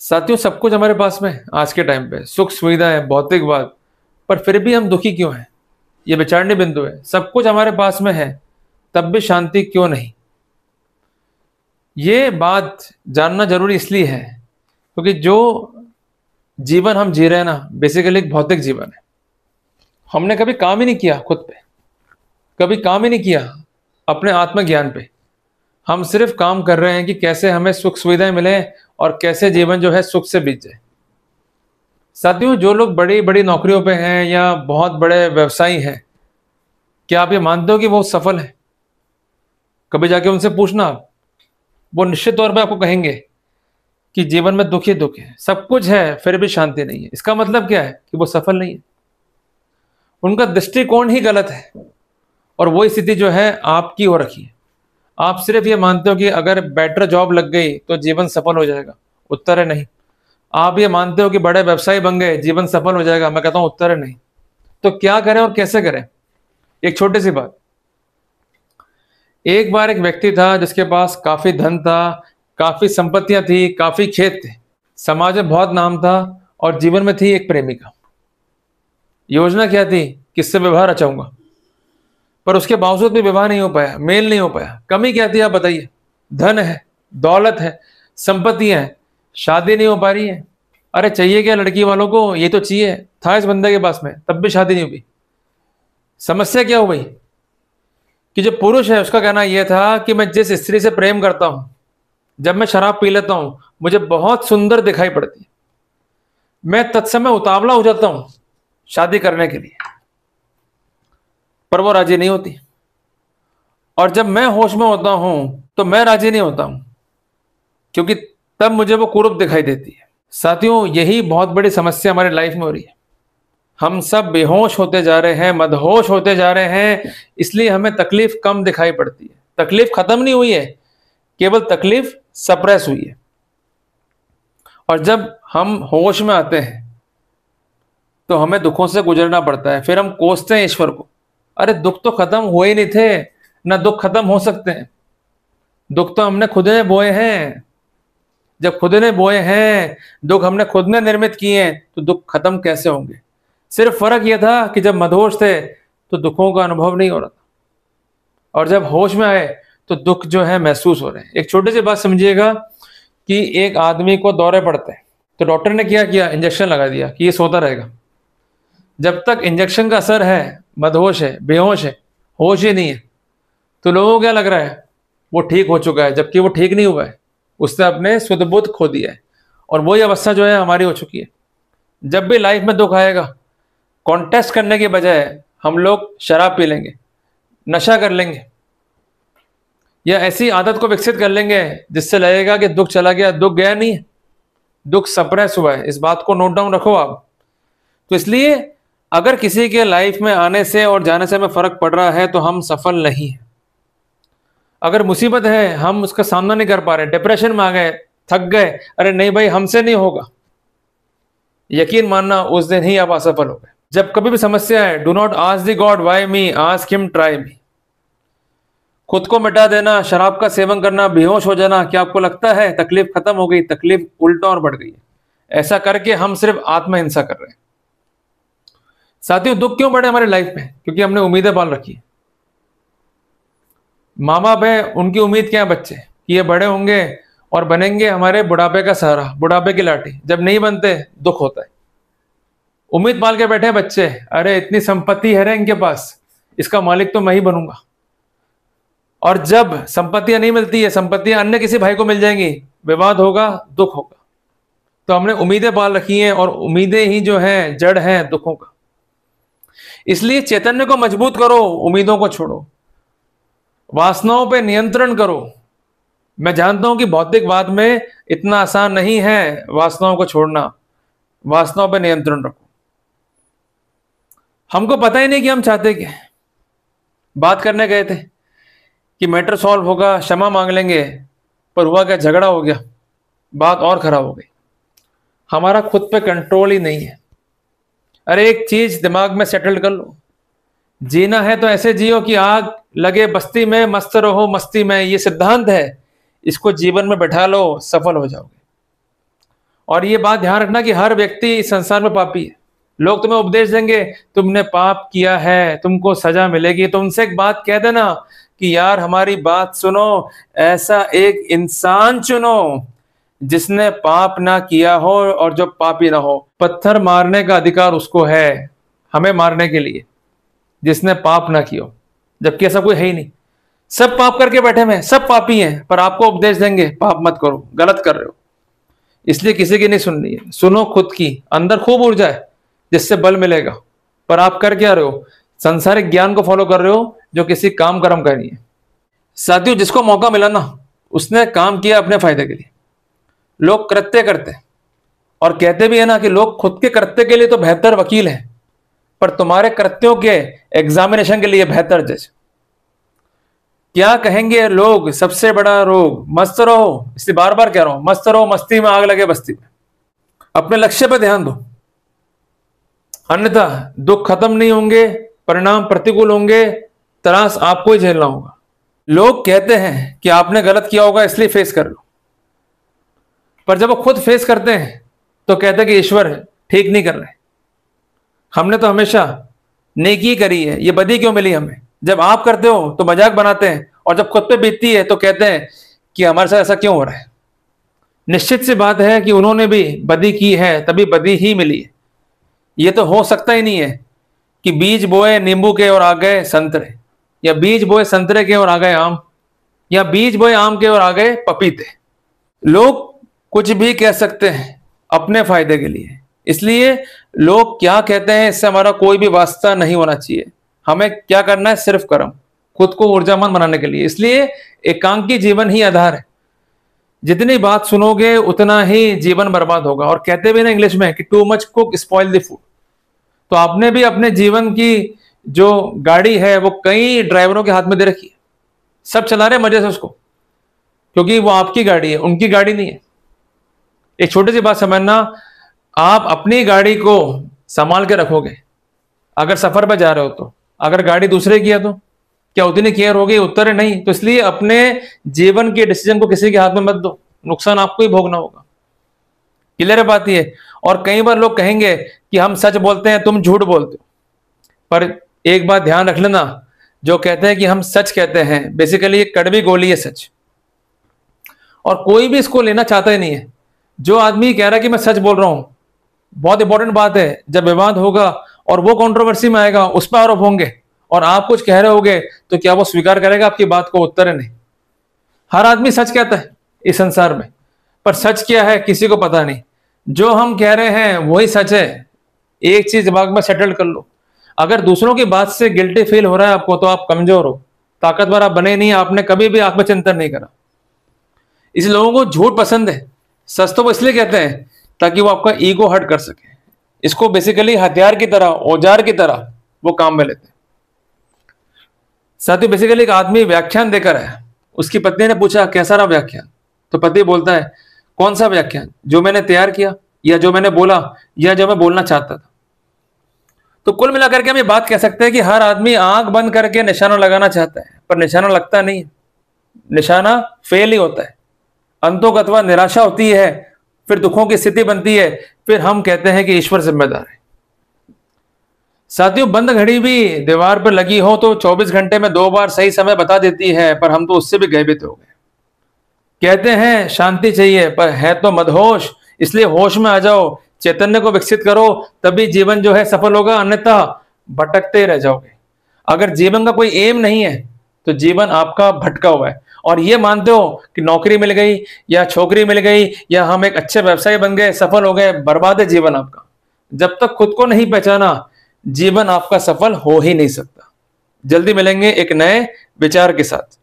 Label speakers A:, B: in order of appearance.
A: साथियों, सब कुछ हमारे पास में है आज के टाइम पे, सुख सुविधाएं, भौतिकवाद, पर फिर भी हम दुखी क्यों हैं? ये विचारणीय बिंदु है। सब कुछ हमारे पास में है, तब भी शांति क्यों नहीं? ये बात जानना जरूरी इसलिए है क्योंकि जो जीवन हम जी रहे हैं ना, बेसिकली एक भौतिक जीवन है। हमने कभी काम ही नहीं किया खुद पे, कभी काम ही नहीं किया अपने आत्मज्ञान पे। हम सिर्फ काम कर रहे हैं कि कैसे हमें सुख सुविधाएं मिले और कैसे जीवन जो है सुख से बीत जाए। साथियों, जो लोग बड़ी बड़ी नौकरियों पे हैं या बहुत बड़े व्यवसायी हैं, क्या आप ये मानते हो कि वो सफल है? कभी जाके उनसे पूछना आप, वो निश्चित तौर पे आपको कहेंगे कि जीवन में दुख ही दुख है, सब कुछ है फिर भी शांति नहीं है। इसका मतलब क्या है? कि वो सफल नहीं है, उनका दृष्टिकोण ही गलत है। और वही स्थिति जो है आपकी हो रखी है। आप सिर्फ ये मानते हो कि अगर बेटर जॉब लग गई तो जीवन सफल हो जाएगा। उत्तर है नहीं। आप ये मानते हो कि बड़े व्यवसायी बन गए जीवन सफल हो जाएगा। मैं कहता हूं उत्तर है नहीं। तो क्या करें और कैसे करें? एक छोटी सी बात। एक बार एक व्यक्ति था जिसके पास काफी धन था, काफी संपत्तियां थी, काफी खेत थे, समाज में बहुत नाम था और जीवन में थी एक प्रेमिका। योजना क्या थी? किससे विवाह रचाऊंगा। पर उसके बावजूद भी विवाह नहीं हो पाया, मेल नहीं हो पाया। कमी क्या थी आप बताइए? धन है, दौलत है, संपत्तियां हैं, शादी नहीं हो पा रही है। अरे चाहिए क्या लड़की वालों को? ये तो चाहिए था इस बंदे के पास में, तब भी शादी नहीं हुई। समस्या क्या हो गई कि जो पुरुष है उसका कहना यह था कि मैं जिस स्त्री से प्रेम करता हूं, जब मैं शराब पी लेता हूं मुझे बहुत सुंदर दिखाई पड़ती है, मैं तत्समय उतावला हो जाता हूं शादी करने के लिए, पर वो राजी नहीं होती। और जब मैं होश में होता हूं तो मैं राजी नहीं होता हूं, क्योंकि तब मुझे वो कुरूप दिखाई देती है। साथियों, यही बहुत बड़ी समस्या हमारे लाइफ में हो रही है। हम सब बेहोश होते जा रहे हैं, मदहोश होते जा रहे हैं, इसलिए हमें तकलीफ कम दिखाई पड़ती है। तकलीफ खत्म नहीं हुई है, केवल तकलीफ सप्रेस हुई है। और जब हम होश में आते हैं तो हमें दुखों से गुजरना पड़ता है। फिर हम कोसते हैं ईश्वर को, अरे दुख तो खत्म हुए ही नहीं थे, ना दुख खत्म हो सकते हैं। दुख तो हमने खुद ने बोए हैं। जब खुद ने बोए हैं, दुख हमने खुद ने निर्मित किए हैं, तो दुख खत्म कैसे होंगे? सिर्फ फर्क यह था कि जब मदहोश थे तो दुखों का अनुभव नहीं हो रहा था, और जब होश में आए तो दुख जो है महसूस हो रहे हैं। एक छोटी सी बात समझिएगा कि एक आदमी को दौरे पड़ते हैं तो डॉक्टर ने क्या किया? इंजेक्शन लगा दिया कि ये सोता रहेगा। जब तक इंजेक्शन का असर है, मदहोश है, बेहोश है, होश ही नहीं है, तो लोगों को क्या लग रहा है? वो ठीक हो चुका है, जबकि वो ठीक नहीं हुआ है। उसने अपने शुद्ध बुद्ध खो दिया है। और वही अवस्था जो है हमारी हो चुकी है। जब भी लाइफ में दुख आएगा, कॉन्टेस्ट करने के बजाय हम लोग शराब पी लेंगे, नशा कर लेंगे, या ऐसी आदत को विकसित कर लेंगे जिससे लगेगा कि दुख चला गया। दुख गया नहीं है, दुख सप्रेस हुआ है। इस बात को नोट डाउन रखो आप। तो इसलिए अगर किसी के लाइफ में आने से और जाने से हमें फर्क पड़ रहा है तो हम सफल नहीं है। अगर मुसीबत है, हम उसका सामना नहीं कर पा रहे, डिप्रेशन में आ गए, थक गए, अरे नहीं भाई हमसे नहीं होगा, यकीन मानना उस दिन ही आप असफल हो गए। जब कभी भी समस्या है, do not ask the God why me, ask him try me. खुद को मिटा देना, शराब का सेवन करना, बेहोश हो जाना, क्या आपको लगता है तकलीफ खत्म हो गई? तकलीफ उल्टा और बढ़ गई है। ऐसा करके हम सिर्फ आत्महिंसा कर रहे हैं। साथियों, दुख क्यों बढ़े हमारे लाइफ में? क्योंकि हमने उम्मीदें पाल रखी है। माँ बाप है, उनकी उम्मीद क्या है बच्चे कि ये बड़े होंगे और बनेंगे हमारे बुढ़ापे का सहारा, बुढ़ापे की लाठी। जब नहीं बनते दुख होता है। उम्मीद पाल के बैठे हैं बच्चे, अरे इतनी संपत्ति है रे इनके पास, इसका मालिक तो मैं ही बनूंगा। और जब संपत्तियां नहीं मिलती है, संपत्तियां अन्य किसी भाई को मिल जाएंगी, विवाद होगा, दुख होगा। तो हमने उम्मीदें पाल रखी हैं, और उम्मीदें ही जो हैं जड़ हैं दुखों का। इसलिए चैतन्य को मजबूत करो, उम्मीदों को छोड़ो, वासनाओं पे नियंत्रण करो। मैं जानता हूं कि भौतिकवाद में इतना आसान नहीं है वासनाओं को छोड़ना। वासनाओं पे नियंत्रण रखो। हमको पता ही नहीं कि हम चाहते क्या। बात करने गए थे कि मैटर सॉल्व होगा, क्षमा मांग लेंगे, पर हुआ क्या? झगड़ा हो गया, बात और खराब हो गई। हमारा खुद पे कंट्रोल ही नहीं है। अरे एक चीज दिमाग में सेटल कर लो, जीना है तो ऐसे जियो कि आग लगे बस्ती में, मस्त रहो मस्ती में। ये सिद्धांत है, इसको जीवन में बैठा लो, सफल हो जाओगे। और ये बात ध्यान रखना कि हर व्यक्ति इस संसार में पापी है। लोग तुम्हें उपदेश देंगे, तुमने पाप किया है, तुमको सजा मिलेगी, तो उनसे एक बात कह देना कि यार हमारी बात सुनो, ऐसा एक इंसान चुनो जिसने पाप ना किया हो और जो पापी ना हो। पत्थर मारने का अधिकार उसको है, हमें मारने के लिए, जिसने पाप ना किया हो, जबकि ऐसा कोई है ही नहीं। सब पाप करके बैठे हुए हैं, सब पापी हैं, पर आपको उपदेश देंगे पाप मत करो, गलत कर रहे हो। इसलिए किसी की नहीं सुननी है, सुनो खुद की। अंदर खूब ऊर्जा है जिससे बल मिलेगा, पर आप कर क्या रहे हो? संसारिक ज्ञान को फॉलो कर रहे हो जो किसी काम कर्म का नहीं है। साथियों, जिसको मौका मिला ना उसने काम किया अपने फायदे के लिए। लोग कृत्य करते और कहते भी है ना कि लोग खुद के कृत्य के लिए तो बेहतर वकील है, पर तुम्हारे कृत्यों के एग्जामिनेशन के लिए बेहतर जज। क्या कहेंगे लोग? सबसे बड़ा रोग मस्त रहो, इसलिए बार बार कह रहा हूं, मस्त रहो, मस्ती में आग लगे बस्ती में। अपने लक्ष्य पर ध्यान दो, अन्यथा दुख खत्म नहीं होंगे, परिणाम प्रतिकूल होंगे, त्रास आपको ही झेलना होगा। लोग कहते हैं कि आपने गलत किया होगा इसलिए फेस कर लो, पर जब वो खुद फेस करते हैं तो कहते हैं कि ईश्वर ठीक नहीं कर रहे, हमने तो हमेशा नेकी करी है, ये बदी क्यों मिली हमें। जब आप करते हो तो मजाक बनाते हैं, और जब खुद पे बीतती है तो कहते हैं कि हमारे साथ ऐसा क्यों हो रहा है। निश्चित सी बात है कि उन्होंने भी बदी की है, तभी बदी ही मिली है। ये तो हो सकता ही नहीं है कि बीज बोए नींबू के और आ गए संतरे, या बीज बोए संतरे के और आ गए आम, या बीज बोए आम के और आ गए पपीते। लोग कुछ भी कह सकते हैं अपने फायदे के लिए, इसलिए लोग क्या कहते हैं इससे हमारा कोई भी वास्ता नहीं होना चाहिए। हमें क्या करना है? सिर्फ कर्म, खुद को ऊर्जावान बनाने के लिए। इसलिए एकांकी जीवन ही आधार है। जितनी बात सुनोगे उतना ही जीवन बर्बाद होगा। और कहते भी ना इंग्लिश में कि too much cook spoil the food. तो आपने भी अपने जीवन की जो गाड़ी है वो कई ड्राइवरों के हाथ में दे रखी है, सब चला रहे मजे से उसको, क्योंकि वो आपकी गाड़ी है, उनकी गाड़ी नहीं है। एक छोटी सी बात समझना, आप अपनी गाड़ी को संभाल के रखोगे अगर सफर पर जा रहे हो तो, अगर गाड़ी दूसरे की है तो क्या उतनी केयर होगी? उत्तर है नहीं। तो इसलिए अपने जीवन के डिसीजन को किसी के हाथ में मत दो, नुकसान आपको ही भोगना होगा। क्लियर है बात ये? और कई बार लोग कहेंगे कि हम सच बोलते हैं, तुम झूठ बोलते हो, पर एक बात ध्यान रख लेना, जो कहते हैं कि हम सच कहते हैं, बेसिकली एक कड़वी गोली है सच, और कोई भी इसको लेना चाहता ही नहीं है। जो आदमी कह रहा है कि मैं सच बोल रहा हूं, बहुत इंपॉर्टेंट बात है, जब विवाद होगा और वो कंट्रोवर्सी में आएगा, उस पर आरोप होंगे और आप कुछ कह रहे होगे, तो क्या वो स्वीकार करेगा आपकी बात को? उत्तर है नहीं। हर आदमी सच कहता है इस संसार में, पर सच क्या है किसी को पता नहीं। जो हम कह रहे हैं वही सच है। एक चीज दिमाग में सेटल कर लो, अगर दूसरों की बात से गिल्टी फील हो रहा है आपको, तो आप कमजोर हो, ताकतवर आप बने नहीं, आपने कभी भी आत्मचिंतन नहीं करा। इस लोगों को झूठ पसंद है, सच तो वो इसलिए कहते हैं ताकि वो आपका ईगो हर्ट कर सके। इसको बेसिकली हथियार की तरह, औजार की तरह वो काम में लेते हैं। साथियों, बेसिकली एक आदमी व्याख्यान देकर है, उसकी पत्नी ने पूछा कैसा रहा व्याख्यान, तो पति बोलता है कौन सा व्याख्यान? जो मैंने तैयार किया, या जो मैंने बोला, या जो मैं बोलना चाहता था। तो कुल मिलाकर के हम ये बात कह सकते हैं कि हर आदमी आंख बंद करके निशाना लगाना चाहता है, पर निशाना लगता नहीं है, निशाना फेल ही होता है। अंतोगत्वा निराशा होती है, फिर दुखों की स्थिति बनती है, फिर हम कहते हैं कि ईश्वर जिम्मेदार है। साथियों, बंद घड़ी भी दीवार पर लगी हो तो 24 घंटे में 2 बार सही समय बता देती है, पर हम तो उससे भी भयभीत हो गए। कहते हैं शांति चाहिए, पर है तो मदहोश, इसलिए होश में आ जाओ, चैतन्य को विकसित करो, तभी जीवन जो है सफल होगा, अन्यथा भटकते रह जाओगे। अगर जीवन का कोई एम नहीं है तो जीवन आपका भटका हुआ है, और ये मानते हो कि नौकरी मिल गई या छोकरी मिल गई या हम एक अच्छे व्यवसायी बन गए, सफल हो गए, बर्बाद है जीवन आपका। जब तक खुद को नहीं पहचाना, जीवन आपका सफल हो ही नहीं सकता। जल्दी मिलेंगे एक नए विचार के साथ।